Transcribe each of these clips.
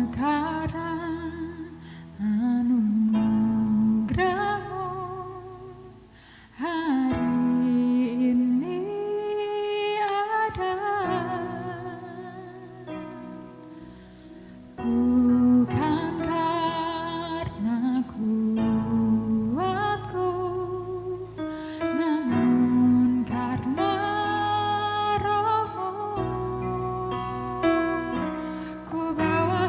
Sekarang anugerahmu hari ini ada, bukan karena kuatku, namun karena Roh-Mu. Ku bawa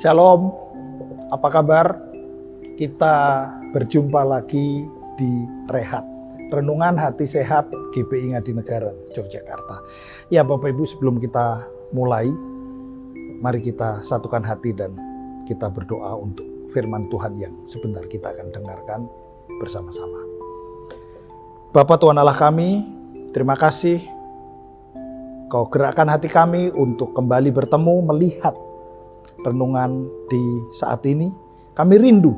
Shalom, apa kabar? Kita berjumpa lagi di Rehat, Renungan Hati Sehat GPI Ngadinegara, Yogyakarta. Ya Bapak Ibu, sebelum kita mulai, mari kita satukan hati dan kita berdoa untuk firman Tuhan yang sebentar kita akan dengarkan bersama-sama. Bapa Tuhan Allah kami, terima kasih Kau gerakkan hati kami untuk kembali bertemu, melihat renungan di saat ini. Kami rindu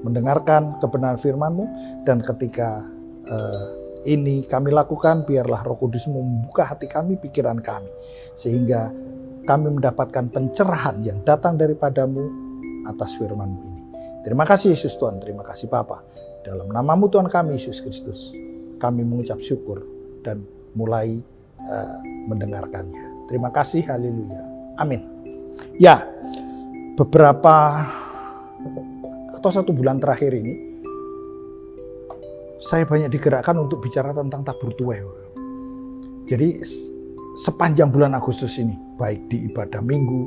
mendengarkan kebenaran firman-Mu, dan ketika ini kami lakukan, biarlah Roh Kudus membuka hati kami, pikiran kami, sehingga kami mendapatkan pencerahan yang datang daripada-Mu atas firman-Mu ini. Terima kasih Yesus Tuhan, terima kasih Bapa. Dalam nama-Mu Tuhan kami Yesus Kristus, kami mengucap syukur dan mulai mendengarkannya. Terima kasih, haleluya, amin. Ya, beberapa atau 1 bulan terakhir ini saya banyak digerakkan untuk bicara tentang tabur tuai. Jadi sepanjang bulan Agustus ini, baik di ibadah minggu,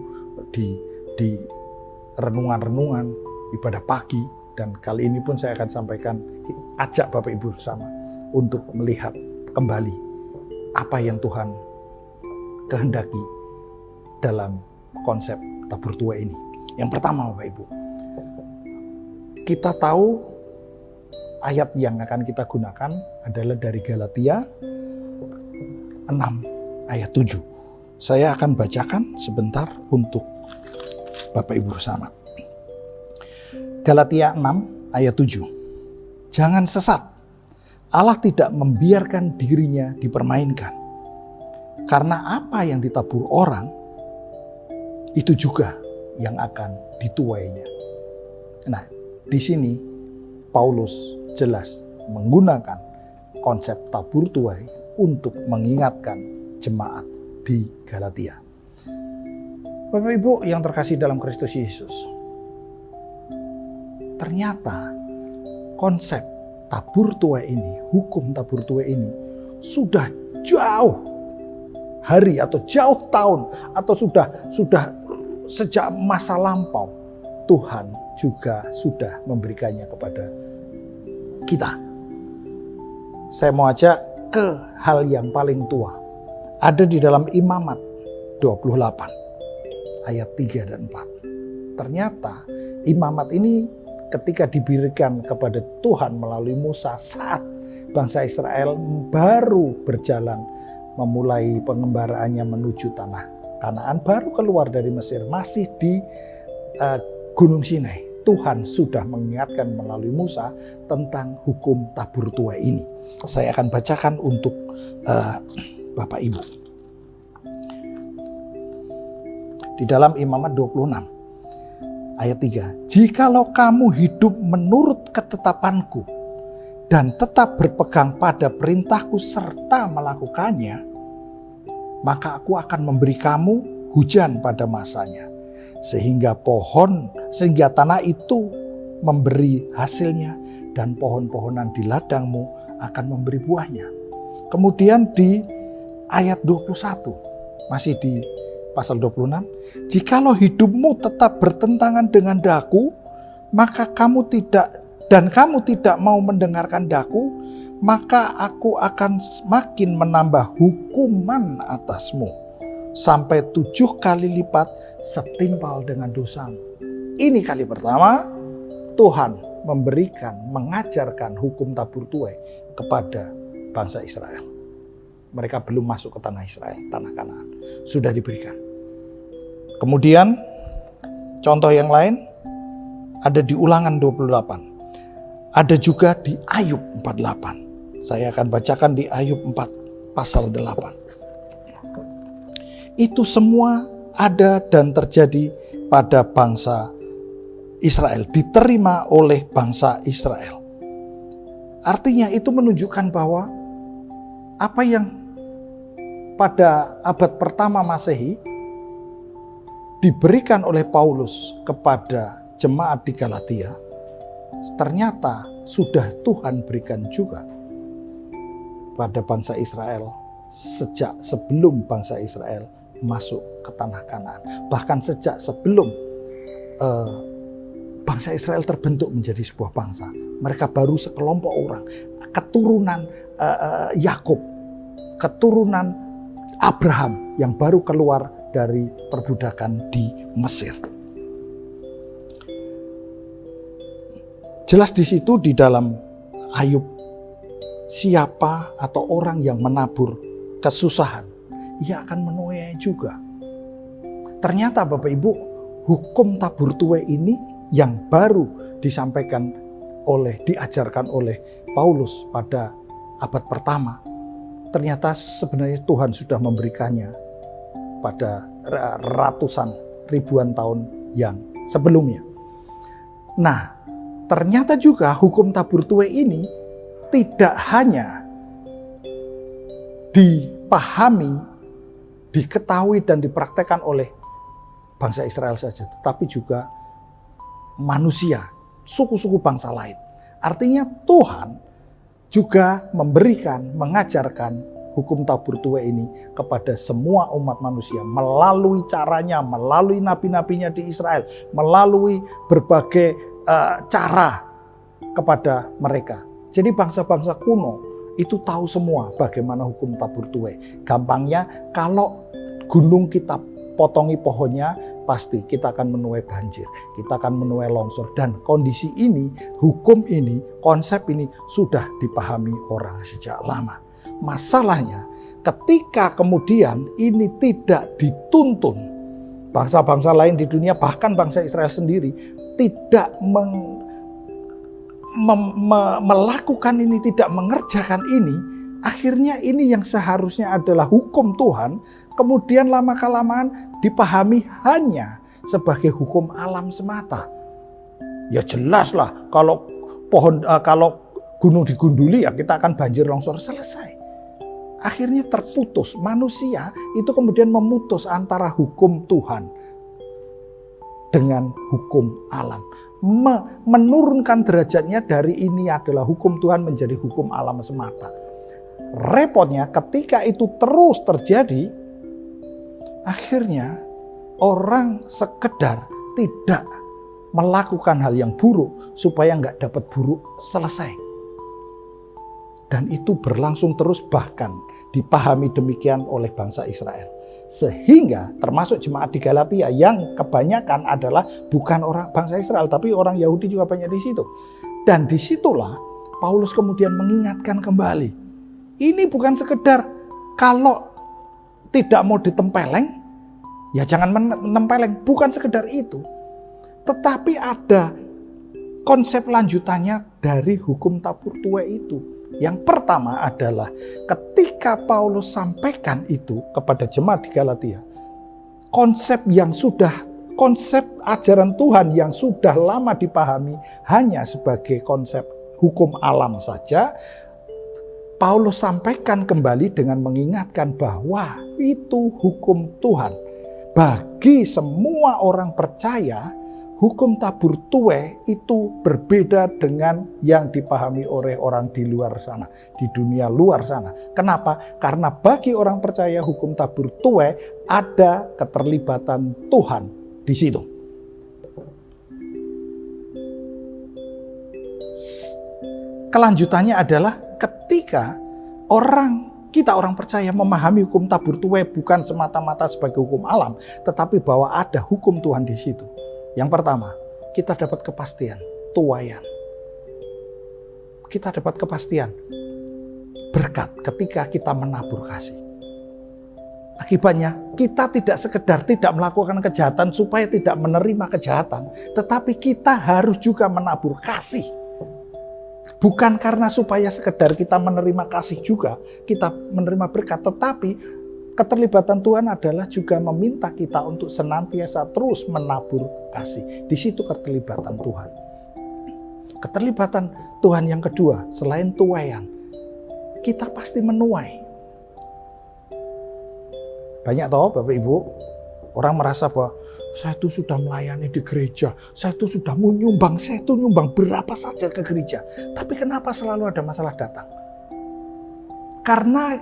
di renungan-renungan, ibadah pagi, dan kali ini pun saya akan sampaikan, ajak Bapak Ibu bersama untuk melihat kembali apa yang Tuhan kehendaki dalam konsep tabur tuai ini. Yang pertama Bapak Ibu, kita tahu ayat yang akan kita gunakan adalah dari Galatia 6 ayat 7. Saya akan bacakan sebentar untuk Bapak Ibu bersama. Galatia 6 ayat 7. Jangan sesat. Allah tidak membiarkan dirinya dipermainkan. Karena apa yang ditabur orang, itu juga yang akan dituainya. Nah, di sini Paulus jelas menggunakan konsep tabur tuai untuk mengingatkan jemaat di Galatia. Bapak Ibu yang terkasih dalam Kristus Yesus, ternyata konsep tabur tuai ini, hukum tabur tuai ini sudah jauh hari atau jauh tahun atau sudah sejak masa lampau Tuhan juga sudah memberikannya kepada kita. Saya mau ajak ke hal yang paling tua. Ada di dalam Imamat 28 ayat 3 dan 4. Ternyata Imamat ini ketika diberikan kepada Tuhan melalui Musa saat bangsa Israel baru berjalan memulai pengembaraannya menuju tanah Kanaan, baru keluar dari Mesir, masih di Gunung Sinai. Tuhan sudah mengingatkan melalui Musa tentang hukum tabur tuai ini. Saya akan bacakan untuk Bapak Ibu. Di dalam Imamat 26 ayat 3. Jikalau kamu hidup menurut ketetapanku dan tetap berpegang pada perintahku serta melakukannya, maka aku akan memberi kamu hujan pada masanya, sehingga tanah itu memberi hasilnya, dan pohon-pohonan di ladangmu akan memberi buahnya. Kemudian di ayat 21, masih di pasal 26, jikalau hidupmu tetap bertentangan dengan daku, maka kamu tidak mau mendengarkan daku, maka aku akan semakin menambah hukuman atasmu sampai 7 kali lipat setimpal dengan dosamu. Ini kali pertama Tuhan mengajarkan hukum tabur tuai kepada bangsa Israel. Mereka belum masuk ke tanah Israel, tanah Kanaan. Sudah diberikan. Kemudian contoh yang lain ada di Ulangan 28. Ada juga di Ayub 48. Saya akan bacakan di Ayub 4 pasal 8. Itu semua ada dan terjadi pada bangsa Israel, diterima oleh bangsa Israel. Artinya itu menunjukkan bahwa apa yang pada abad pertama Masehi diberikan oleh Paulus kepada jemaat di Galatia, ternyata sudah Tuhan berikan juga pada bangsa Israel sejak sebelum bangsa Israel masuk ke tanah Kanaan. Bahkan sejak sebelum bangsa Israel terbentuk menjadi sebuah bangsa. Mereka baru sekelompok orang, keturunan Yakub, keturunan Abraham yang baru keluar dari perbudakan di Mesir. Jelas di situ di dalam Ayub, siapa atau orang yang menabur kesusahan, ia akan menuai juga. Ternyata Bapak Ibu, hukum tabur tuai ini yang baru diajarkan oleh Paulus pada abad pertama. Ternyata sebenarnya Tuhan sudah memberikannya pada ratusan ribuan tahun yang sebelumnya. Nah, ternyata juga hukum tabur tuai ini tidak hanya dipahami, diketahui dan dipraktekkan oleh bangsa Israel saja, tetapi juga manusia, suku-suku bangsa lain. Artinya Tuhan juga mengajarkan hukum tabur tuai ini kepada semua umat manusia melalui caranya, melalui nabi-nabinya di Israel, melalui berbagai cara kepada mereka. Jadi bangsa-bangsa kuno itu tahu semua bagaimana hukum tabur tuai. Gampangnya, kalau gunung kita potongi pohonnya, pasti kita akan menuai banjir, kita akan menuai longsor. Dan kondisi ini, hukum ini, konsep ini sudah dipahami orang sejak lama. Masalahnya, ketika kemudian ini tidak dituntun, bangsa-bangsa lain di dunia, bahkan bangsa Israel sendiri, tidak melakukan ini, tidak mengerjakan ini, akhirnya ini yang seharusnya adalah hukum Tuhan, kemudian lama-kelamaan dipahami hanya sebagai hukum alam semata. Ya jelaslah kalau gunung digunduli ya kita akan banjir longsor, selesai. Akhirnya terputus, manusia itu kemudian memutus antara hukum Tuhan dengan hukum alam. Menurunkan derajatnya dari ini adalah hukum Tuhan menjadi hukum alam semata. Repotnya ketika itu terus terjadi, akhirnya orang sekedar tidak melakukan hal yang buruk supaya nggak dapat buruk, selesai. Dan itu berlangsung terus, bahkan dipahami demikian oleh bangsa Israel. Sehingga termasuk jemaat di Galatia yang kebanyakan adalah bukan orang bangsa Israel, tapi orang Yahudi juga banyak di situ. Dan disitulah Paulus kemudian mengingatkan kembali. Ini bukan sekedar kalau tidak mau ditempeleng, ya jangan menempeleng. Bukan sekedar itu. Tetapi ada konsep lanjutannya dari hukum tabur tuai itu. Yang pertama adalah ketika Paulus sampaikan itu kepada jemaat di Galatia, konsep ajaran Tuhan yang sudah lama dipahami hanya sebagai konsep hukum alam saja, Paulus sampaikan kembali dengan mengingatkan bahwa itu hukum Tuhan. Bagi semua orang percaya, hukum tabur tuai itu berbeda dengan yang dipahami oleh orang di luar sana, di dunia luar sana. Kenapa? Karena bagi orang percaya hukum tabur tuai ada keterlibatan Tuhan di situ. Kelanjutannya adalah ketika kita orang percaya memahami hukum tabur tuai bukan semata-mata sebagai hukum alam, tetapi bahwa ada hukum Tuhan di situ. Yang pertama, kita dapat kepastian tuaian. Kita dapat kepastian berkat ketika kita menabur kasih. Akibatnya, kita tidak sekedar tidak melakukan kejahatan supaya tidak menerima kejahatan, tetapi kita harus juga menabur kasih. Bukan karena supaya sekedar kita menerima kasih juga, kita menerima berkat, tetapi keterlibatan Tuhan adalah juga meminta kita untuk senantiasa terus menabur kasih. Di situ keterlibatan Tuhan. Keterlibatan Tuhan yang kedua, selain tuaian, kita pasti menuai. Banyak toh Bapak Ibu, orang merasa bahwa saya itu sudah melayani di gereja, saya itu sudah menyumbang, saya itu nyumbang berapa saja ke gereja. Tapi kenapa selalu ada masalah datang? Karena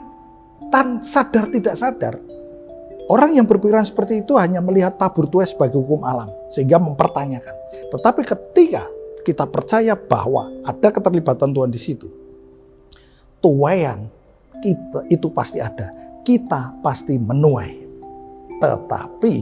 sadar tidak sadar, Orang yang berpikiran seperti itu hanya melihat tabur tuai sebagai hukum alam, sehingga mempertanyakan. Tetapi ketika kita percaya bahwa ada keterlibatan Tuhan di situ, tuaian kita itu pasti ada. Kita pasti menuai. Tetapi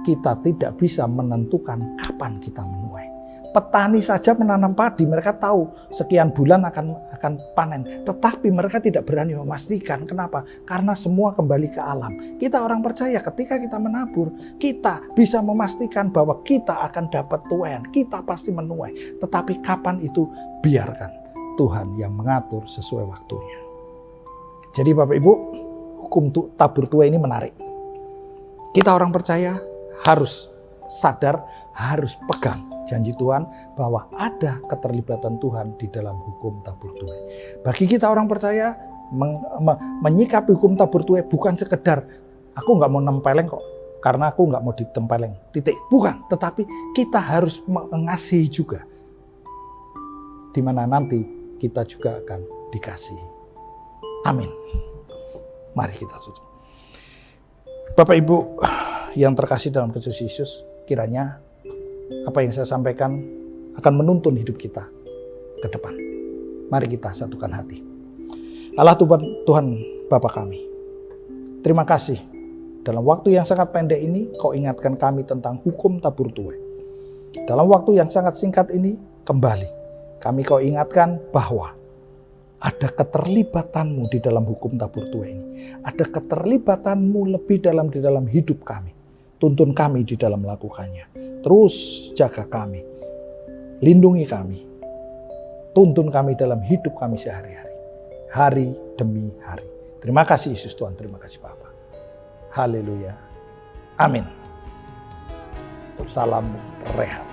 kita tidak bisa menentukan kapan kita menuai. Petani saja menanam padi, mereka tahu sekian bulan akan panen. Tetapi mereka tidak berani memastikan. Kenapa? Karena semua kembali ke alam. Kita orang percaya ketika kita menabur, kita bisa memastikan bahwa kita akan dapat tuaian. Kita pasti menuai. Tetapi kapan itu, biarkan Tuhan yang mengatur sesuai waktunya. Jadi Bapak Ibu, hukum tabur tuai ini menarik. Kita orang percaya harus sadar, harus pegang janji Tuhan bahwa ada keterlibatan Tuhan di dalam hukum tabur tuai. Bagi kita orang percaya, menyikapi hukum tabur tuai bukan sekedar aku nggak mau nempeleng kok, karena aku nggak mau ditempeleng, titik. Bukan, tetapi kita harus mengasihi juga. Di mana nanti kita juga akan dikasihi. Amin. Mari kita tutup. Bapak Ibu yang terkasih dalam Kristus Yesus, kiranya apa yang saya sampaikan akan menuntun hidup kita ke depan. Mari kita satukan hati. Allah Tuhan Bapa kami, terima kasih dalam waktu yang sangat pendek ini Kau ingatkan kami tentang hukum tabur tuai. Dalam waktu yang sangat singkat ini kembali kami Kau ingatkan bahwa ada keterlibatanmu di dalam hukum tabur tuai ini. Ada keterlibatanmu lebih di dalam hidup kami. Tuntun kami di dalam melakukannya. Terus jaga kami, lindungi kami, tuntun kami dalam hidup kami sehari-hari, hari demi hari. Terima kasih Yesus Tuhan, terima kasih Bapa. Haleluya. Amin. Salam Rehat.